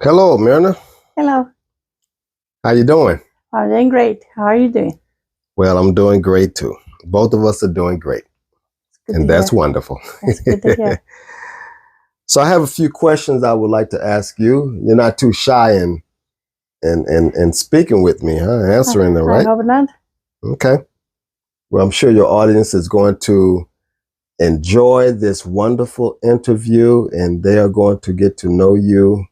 Hello, Mirna. Hello. How you doing? I'm doing great. How are you doing? Well, I'm doing great too. Both of us are doing great, and that's wonderful. That's good to hear. So I have a few questions I would like to ask you. You're not too shy in speaking with me, huh? Answering them, right? I hope not. Okay. Well, I'm sure your audience is going to enjoy this wonderful interview, and they are going to get to know you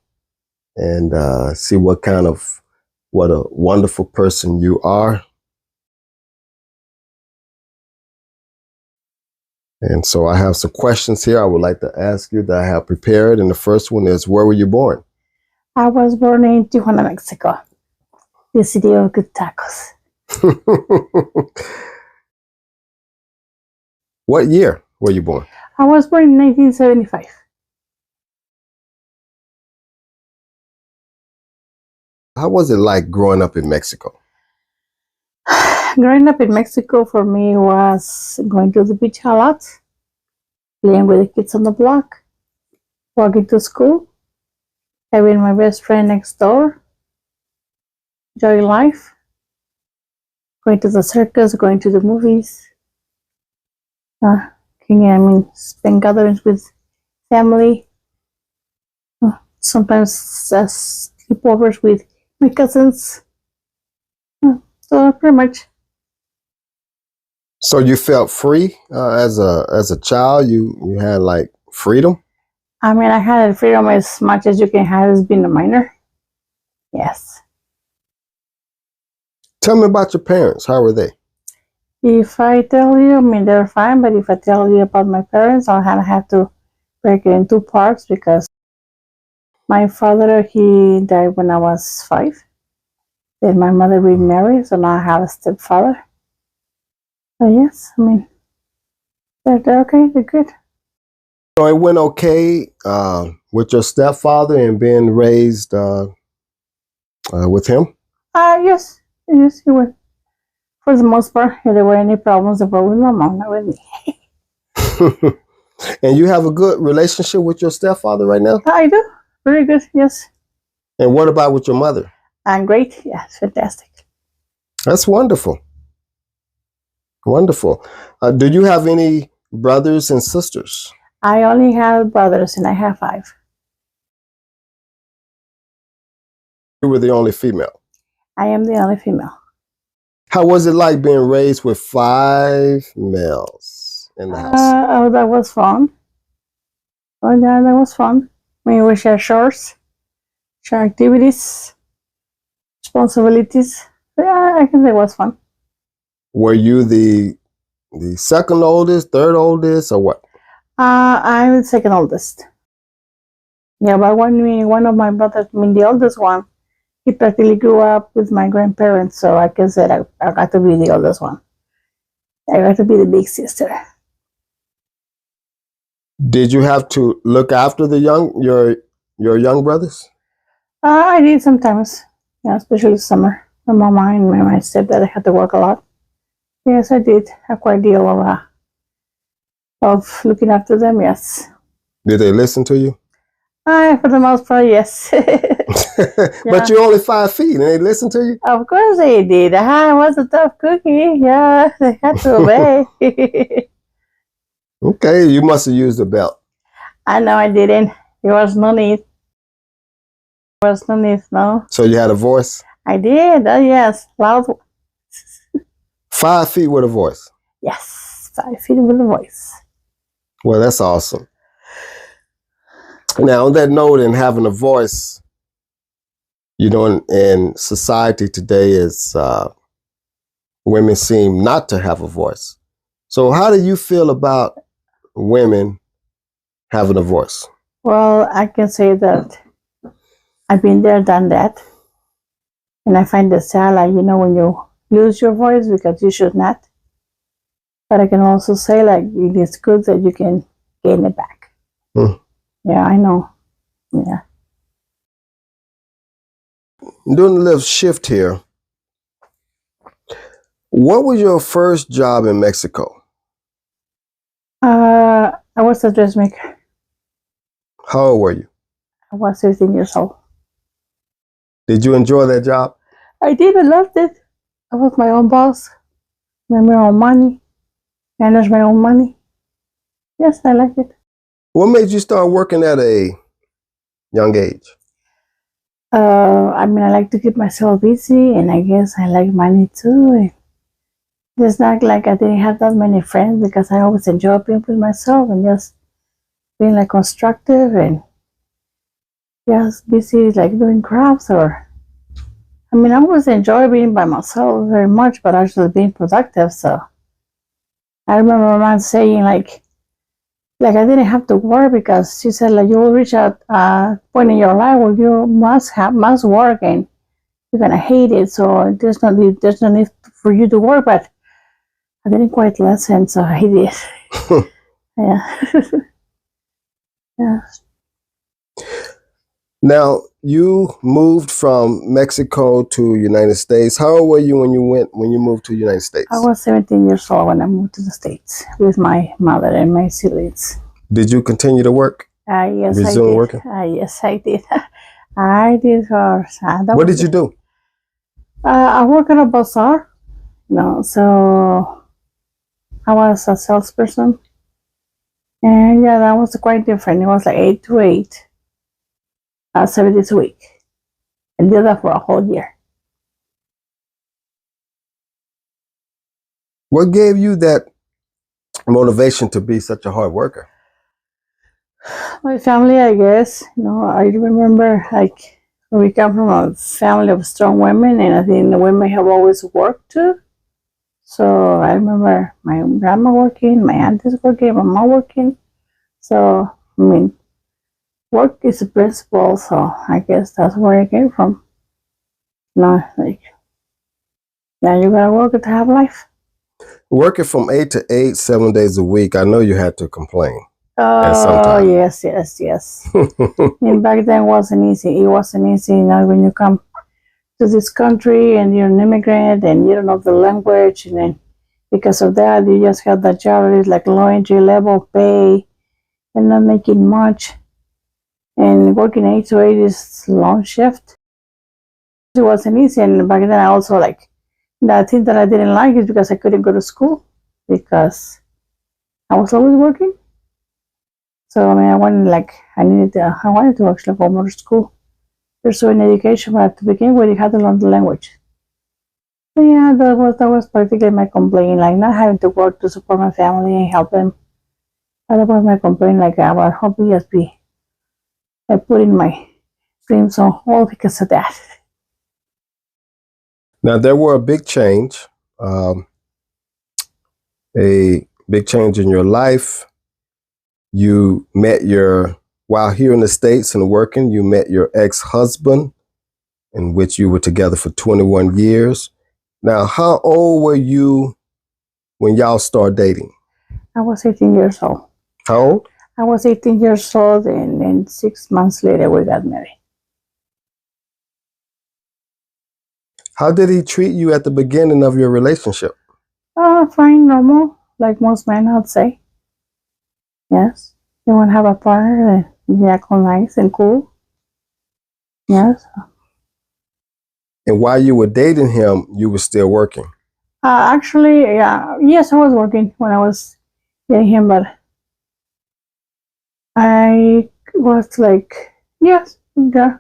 and see what a wonderful person you are. And so I have some questions here I would like to ask you that I have prepared. And the first one is, where were you born? I was born in Tijuana, Mexico, the city of good tacos. What year were you born? I was born in 1975. How was it like growing up in Mexico? Growing up in Mexico for me was going to the beach a lot, playing with the kids on the block, walking to school, having my best friend next door, enjoying life, going to the circus, going to the movies, spend gatherings with family, sometimes sleepovers with my cousins. So pretty much. So you felt free as a child? You had like freedom? I mean, I had freedom as much as you can have as being a minor. Yes. Tell me about your parents. How were they? If I tell you, I mean, they're fine, but if I tell you about my parents, I'll have to break it in two parts because my father, he died when I was 5. Then my mother remarried, so now I have a stepfather. But yes, I mean, they're okay, they're good. So it went okay with your stepfather and being raised with him? Yes, he went. For the most part, if there were any problems, they were with my mom, not with me. And you have a good relationship with your stepfather right now? I do. Very good, yes. And what about with your mother? And great, yes, fantastic. That's wonderful. Wonderful. Do you have any brothers and sisters? I only have brothers and I have 5. You were the only female. I am the only female. How was it like being raised with 5 males in the house? That was fun. Oh, yeah, that was fun. I mean, we share chores, share activities, responsibilities. Yeah, I think it was fun. Were you the second oldest, third oldest, or what? I'm the second oldest. Yeah, but one of my brothers, I mean, the oldest one, he practically grew up with my grandparents, so I guess that I got to be the oldest one. I got to be the big sister. Did you have to look after your young brothers? I did sometimes, yeah, especially summer. My mama and my stepdad had to work a lot. Yes, I did a quite deal of looking after them. Yes. Did they listen to you? For the most part, yes. But you're only 5 feet, and they listen to you? Of course they did. I was a tough cookie. Yeah, they had to obey. Okay, you must have used a belt. I know I didn't. There was no need. There was no need, no. So you had a voice? I did. Oh, yes. Loud. 5 feet with a voice? Yes, 5 feet with a voice. Well, that's awesome. Now, on that note, and having a voice, you know, in society today, is women seem not to have a voice. So how do you feel about women having a voice? Well, I can say that I've been there, done that. And I find it sad, like, you know, when you lose your voice because you should not. But I can also say, like, it is good that you can gain it back. Yeah, I know. Yeah. Doing a little shift here. What was your first job in Mexico? I was a dressmaker. How old were you? I was 15 years old. Did you enjoy that job? I did. I loved it. I was my own boss. Made my own money. Manage my own money. Yes, I like it. What made you start working at a young age? I mean, I like to keep myself busy, and I guess I like money too. It's not like I didn't have that many friends because I always enjoy being with myself and just being like constructive and just busy like doing crafts or I mean I always enjoy being by myself very much but actually being productive. So I remember my mom saying like I didn't have to work because she said like you will reach a point in your life where you must work and you're gonna hate it. So there's no need for you to work, but I didn't quite listen, so I did. Yeah. Yeah. Now, you moved from Mexico to United States. How old were you when you moved to United States? I was 17 years old when I moved to the States with my mother and my siblings. Did you continue to work? Yes, Resume I did. working? Yes, I did. I did. What did you do? I work at a bazaar. No, so I was a salesperson. And yeah, that was quite different. It was like 8 to 8, 7 days a week. I did that for a whole year. What gave you that motivation to be such a hard worker? My family, I guess. I remember like we come from a family of strong women, and I think the women have always worked too. So I remember my grandma working, my aunties working, my mom working. So I mean, work is a principle. So I guess that's where I came from. Like now you gotta work to have life. Working from 8 to 8, 7 days a week, I know you had to complain. Oh, yes. And back then it wasn't easy. It wasn't easy, when you come to this country and you're an immigrant and you don't know the language, and then because of that, you just have that job is like low entry level pay and not making much. And working 8 to 8 is long shift. It wasn't easy, and back then I also the thing that I didn't like is because I couldn't go to school because I was always working. So I mean, I wanted to actually go more to school, pursue an education, but to begin with, you had to learn the language. So yeah, that was practically my complaint, like not having to work to support my family and help them. That was my complaint, like about hobby as be I put in my dreams on hold because of that. Now, there were a big change in your life. You met while here in the States and working, you met your ex-husband, in which you were together for 21 years. Now, how old were you when y'all started dating? I was 18 years old. How old? I was 18 years old, and then 6 months later, we got married. How did he treat you at the beginning of your relationship? Fine, normal, like most men, I'd say. Yes. You want to have a partner and act nice and cool. Yes. And while you were dating him, you were still working? Actually, yeah. Yes, I was working when I was dating him, but I was yes, yeah.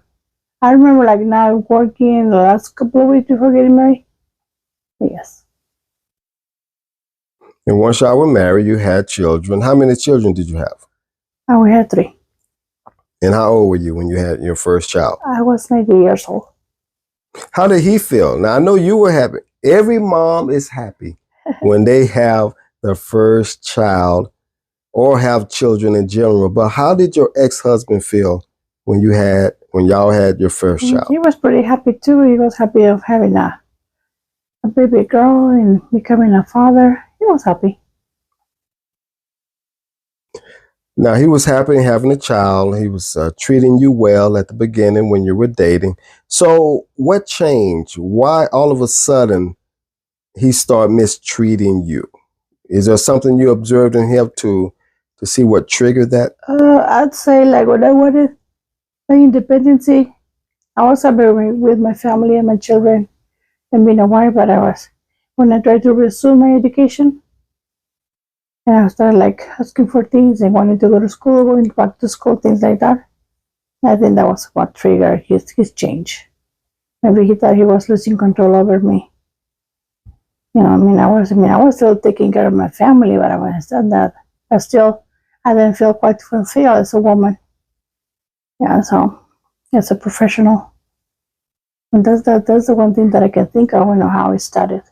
I remember now working the last couple of weeks before getting married. Yes. And once y'all were married, you had children. How many children did you have? We had 3. And how old were you when you had your first child? I was 90 years old. How did he feel? Now, I know you were happy. Every mom is happy when they have their first child or have children in general. But how did your ex-husband feel when y'all had your first child? He was pretty happy too. He was happy of having a baby girl and becoming a father. He was happy. Now, he was happy having a child. He was treating you well at the beginning when you were dating. So what changed? Why all of a sudden he started mistreating you? Is there something you observed in him to see what triggered that? I'd say when I wanted my independency, I was happy with my family and my children and being a wife, but when I tried to resume my education, and I started like asking for things and wanting to go to school, going back to school, things like that. I think that was what triggered his change. Maybe he thought he was losing control over me. I was still taking care of my family, but when I said that, I didn't feel quite fulfilled as a woman. Yeah, so as a professional, and that's the one thing that I can think of. I know how it started.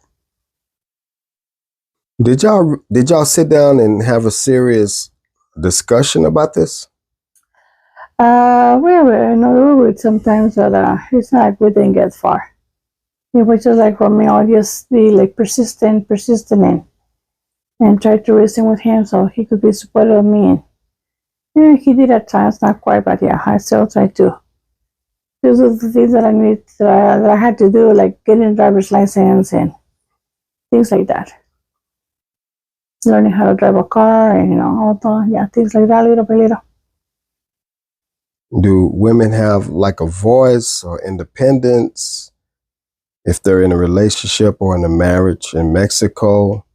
Did y'all sit down and have a serious discussion about this? We would sometimes, but it's not like we didn't get far. It was just like for me, I'll just be like persistent, and try to reason with him so he could be supportive of me. And yeah, he did at times, not quite, but yeah, I still try to do the things that I need, that I had to do, like getting a driver's license and things like that. Learning how to drive a car and things like that, little by little. Do women have like a voice or independence if they're in a relationship or in a marriage in Mexico?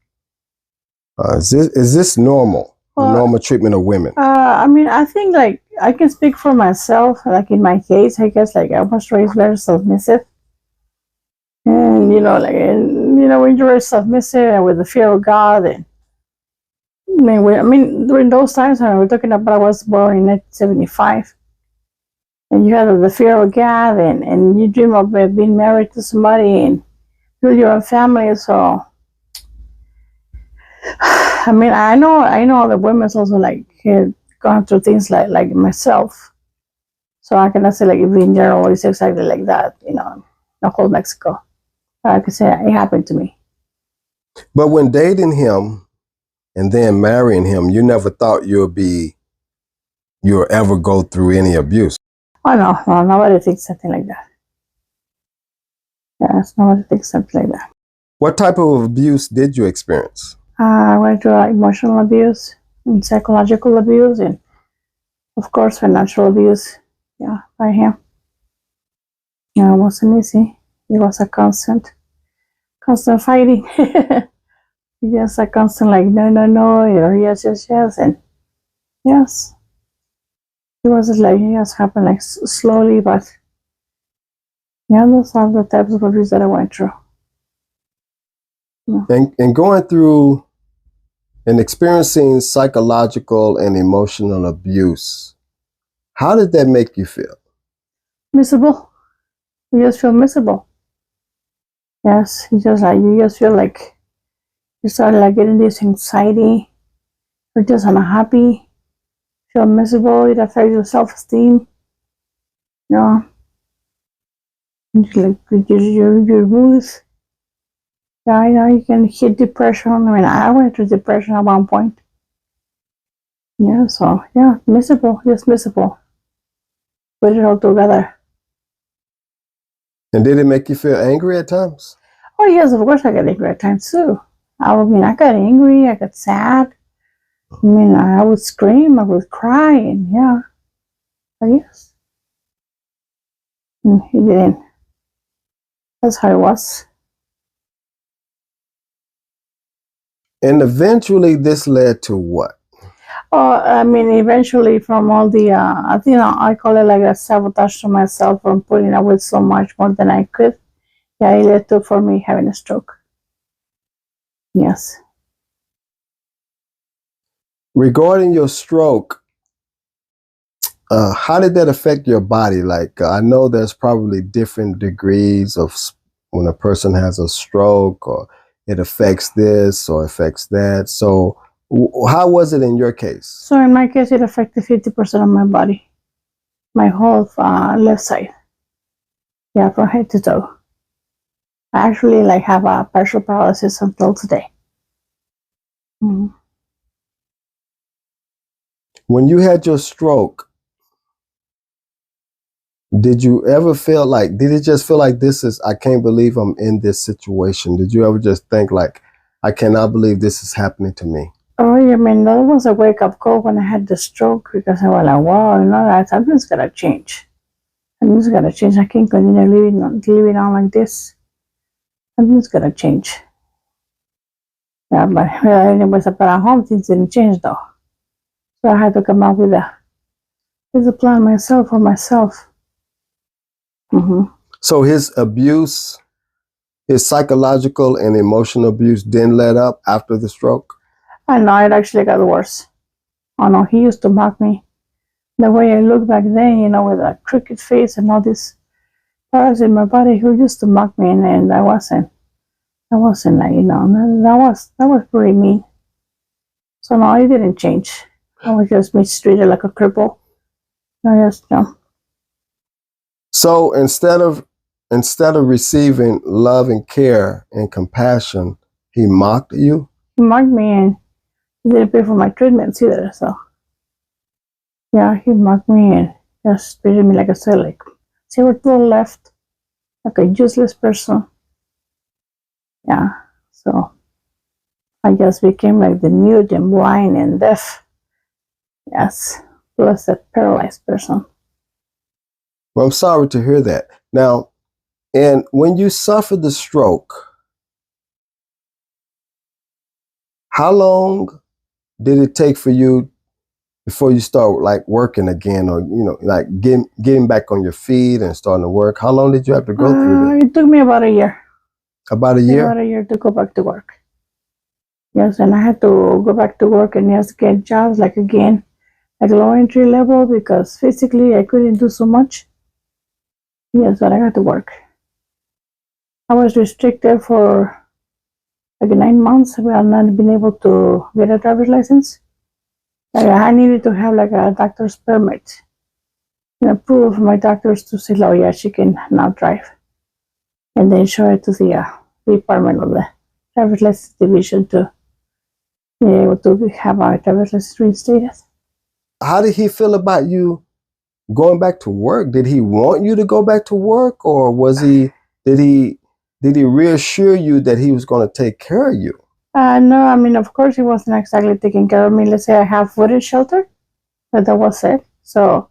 Is this normal? The normal treatment of women? I think like I can speak for myself. Like in my case, I guess like I was raised very submissive, and when you're submissive and with the fear of God, and during those times when we're talking about, I was born in 1975, and you have the fear of God, and you dream of being married to somebody and build your own family. So, I know the women's also like gone through things like myself. So I cannot say like if in general it's exactly like that, the whole Mexico. I can say it happened to me. But when dating him and then marrying him, you never thought you'll ever go through any abuse? Oh no, nobody thinks something like that. Yes, nobody thinks something like that. What type of abuse did you experience? I went through emotional abuse and psychological abuse, and of course financial abuse. Yeah, by him. Yeah, it wasn't easy. It was a constant fighting. Yes, a constant like no, or yes, and yes. It was like yes, happened like slowly, but yeah, those are the types of abuse that I went through. Yeah. And going through and experiencing psychological and emotional abuse, how did that make you feel? Miserable. You just feel miserable. Yes, you just feel like you start like getting this anxiety. You're just unhappy. Feel miserable. It affects your self-esteem. Yeah. Like your mood. Yeah, you can hit depression. I went through depression at one point. Yeah, so yeah, miserable, just miserable. Put it all together. And did it make you feel angry at times? Oh yes, of course I got angry at times too. I got angry, I got sad. I would scream, I would cry, and yeah. But yes. He didn't. That's how it was. And eventually this led to what? Oh, eventually from all the, I call it like a sabotage to myself from putting up with so much more than I could. Yeah, it led to for me having a stroke. Yes. Regarding your stroke, how did that affect your body? Like, I know there's probably different degrees of when a person has a stroke, or it affects this or affects that. So how was it in your case? So in my case, it affected 50% of my body. My whole left side. Yeah, from head to toe. I actually have a partial paralysis until today. Mm-hmm. When you had your stroke, did you ever feel like, did it just feel like I can't believe I'm in this situation? Did you ever just think like, I cannot believe this is happening to me? Oh, that was a wake-up call when I had the stroke, because I was like, wow, that something's got to change. Something's gotta change. I can't continue living on like this. Something's gotta change. Yeah, but anyways, but at home things didn't change though. So I had to come up with a plan myself for myself. So his abuse, his psychological and emotional abuse didn't let up after the stroke? I know it actually got worse. Oh no, he used to mock me. The way I looked back then, with a crooked face and all these parts in my body, he used to mock me, and I wasn't like, that was pretty mean. So no, it didn't change. I was just mistreated like a cripple. So instead of receiving love and care and compassion, he mocked you? He mocked me, and he didn't pay for my treatments either. So yeah, he mocked me and just treated me like a silly, zero to the left, like a useless person. Yeah, so I just became like the mute and blind and deaf. Yes, plus a paralyzed person. Well, I'm sorry to hear that. Now, and when you suffered the stroke, how long did it take for you before you start like working again, or like getting back on your feet and starting to work? How long did you have to go through that? It took me about a year. About a year? About a year to go back to work. Yes, and I had to go back to work and just get jobs like low entry level, because physically I couldn't do so much. Yes, but I had to work. I was restricted for like 9 months. We have not been able to get a driver's license. Like I needed to have like a doctor's permit, proof my doctors to say, oh yeah, she can now drive, and then show it to the department of the driver's license division to be able to have our driver's license reinstated. How did he feel about you going back to work? Did he want you to go back to work, or did he reassure you that he was going to take care of you? No, I mean, of course, he wasn't exactly taking care of me. Let's say I have food and shelter, but that was it. So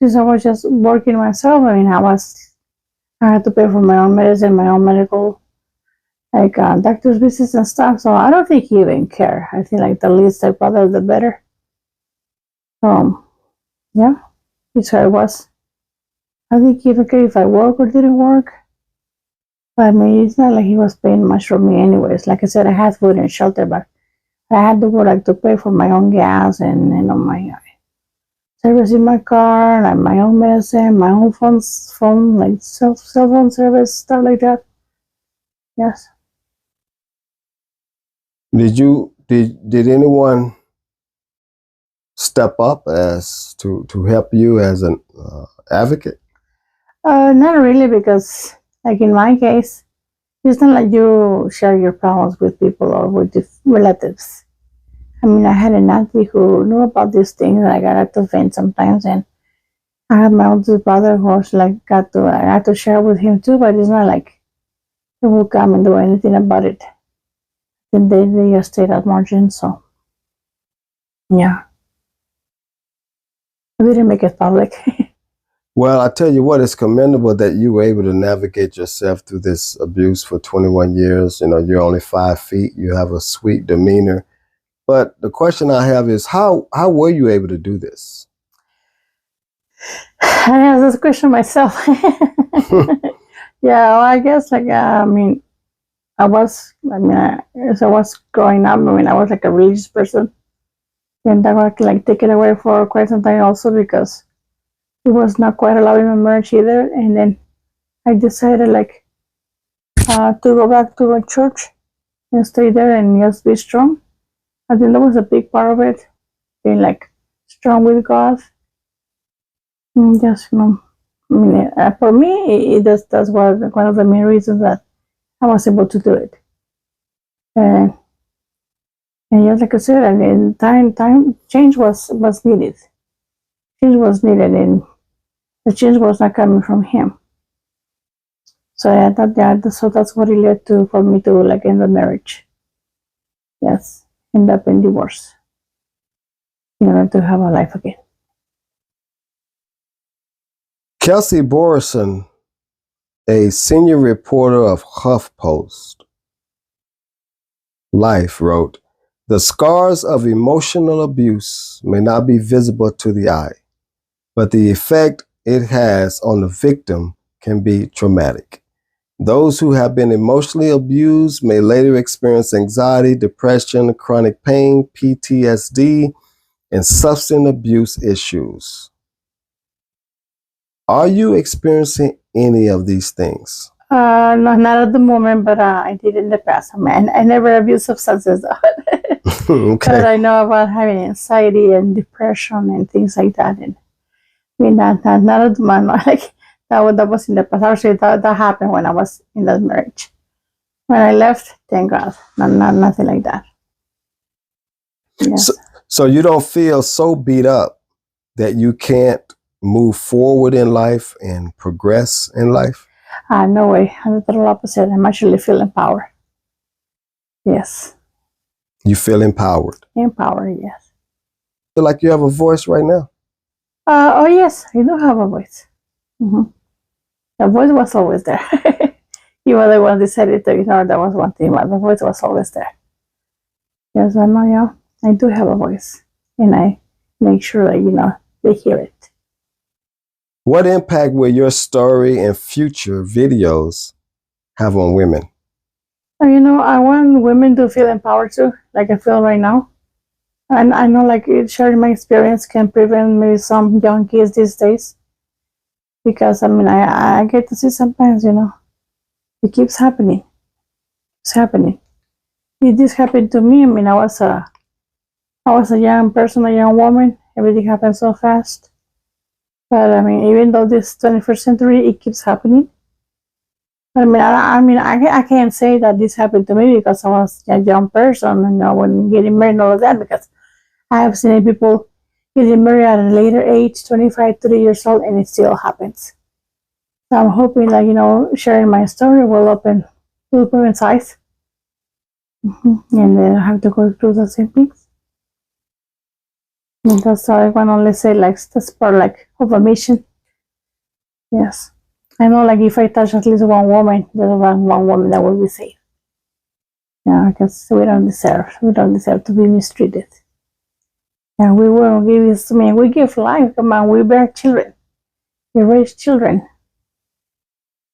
since I was just working myself, I mean, I had to pay for my own medicine, my own medical, like doctor's visits and stuff. So I don't think he even cared. I think like the least I bother, the better. Yeah, that's how it was. I think he didn't care if I work or didn't work. But I mean, it's not like he was paying much for me anyways. Like I said, I had food and shelter, but I had to go like to pay for my own gas and my service in my car, like my own medicine, my own phone, like cell phone service, stuff like that. Yes. Did anyone step up as to help you as an advocate? Not really, because like in my case, it's not like you share your problems with people or with relatives. I mean, I had an auntie who knew about these things, and I got to vent sometimes, and I had my oldest brother who was like I had to share with him too, but it's not like he will come and do anything about it. Then they just stayed at margin, so yeah. We didn't make it public. Well, I tell you what, it's commendable that you were able to navigate yourself through this abuse for 21 years. You're only 5 feet. You have a sweet demeanor. But the question I have is, how were you able to do this? I asked this question myself. Yeah, well, I guess as I was growing up, I was like a religious person, and I was like taken away for quite some time also, because it was not quite allowed in my marriage either. And then I decided to go back to a church and stay there and just be strong. I think that was a big part of it, being like strong with God. And just for me, that's one of the main reasons that I was able to do it. And just like I said, I mean, time change was needed. Change was needed, and the change was not coming from him. So I thought so that's what it led to for me to like end the marriage. Yes, end up in divorce in order to have a life again. Kelsey Borison, a senior reporter of HuffPost Life, wrote, "The scars of emotional abuse may not be visible to the eye, but the effect it has on the victim can be traumatic. Those who have been emotionally abused may later experience anxiety, depression, chronic pain, PTSD, and substance abuse issues." Are you experiencing any of these things? No, not at the moment, but I did in the past. I mean, I never abused substances, but Okay. I know about having anxiety and depression and things like that. And I mean, not at the moment. Like that was in the past. Actually, that happened when I was in that marriage. When I left, thank God, nothing like that. Yes. So you don't feel so beat up that you can't move forward in life and progress in life? No way. I'm the total opposite. I'm actually feeling empowered. Yes. You feel empowered? Empowered, yes. Feel like you have a voice right now? Oh, yes. I do have a voice. Mm-hmm. The voice was always there. You were the one decided to ignore that was one thing, but the voice was always there. Yes, I know, yeah. I do have a voice. And I make sure that, they hear it. What impact will your story and future videos have on women? I want women to feel empowered too, like I feel right now. And I know, sharing my experience can prevent maybe some young kids these days. Because, I get to see sometimes, it keeps happening. It's happening. This happened to me. I was a young person, a young woman. Everything happened so fast. But, even though this 21st century, it keeps happening. But, I can't say that this happened to me because I was a young person, when getting married and all of that, because I have seen people getting married at a later age, 25, 30 years old, and it still happens. So I'm hoping that, sharing my story will open women's eyes. And they don't have to go through the same things. And that's all I want to only say, that's part, of a mission. Yes. I know, if I touch at least one woman, there's one woman that will be saved. Yeah, because we don't deserve to be mistreated. And we won't give this, we give life, come on, we bear children. We raise children.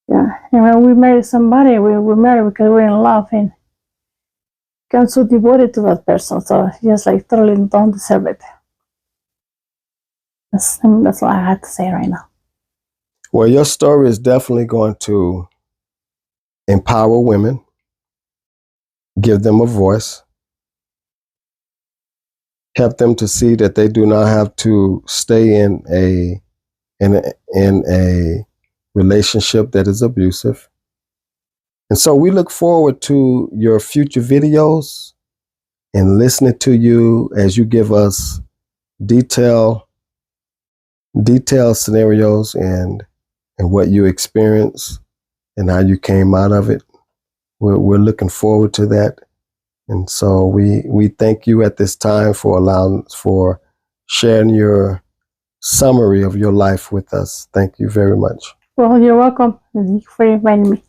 Yeah, and when we marry somebody, we marry because we're in love and I'm so devoted to that person. So just totally don't deserve it. That's all I had to say right now. Well, your story is definitely going to empower women, give them a voice, help them to see that they do not have to stay in a relationship that is abusive. And so we look forward to your future videos and listening to you as you give us detailed scenarios and what you experienced and how you came out of it. We're looking forward to that. And so we thank you at this time for sharing your summary of your life with us. Thank you very much. Well, you're welcome. Thank you for inviting me.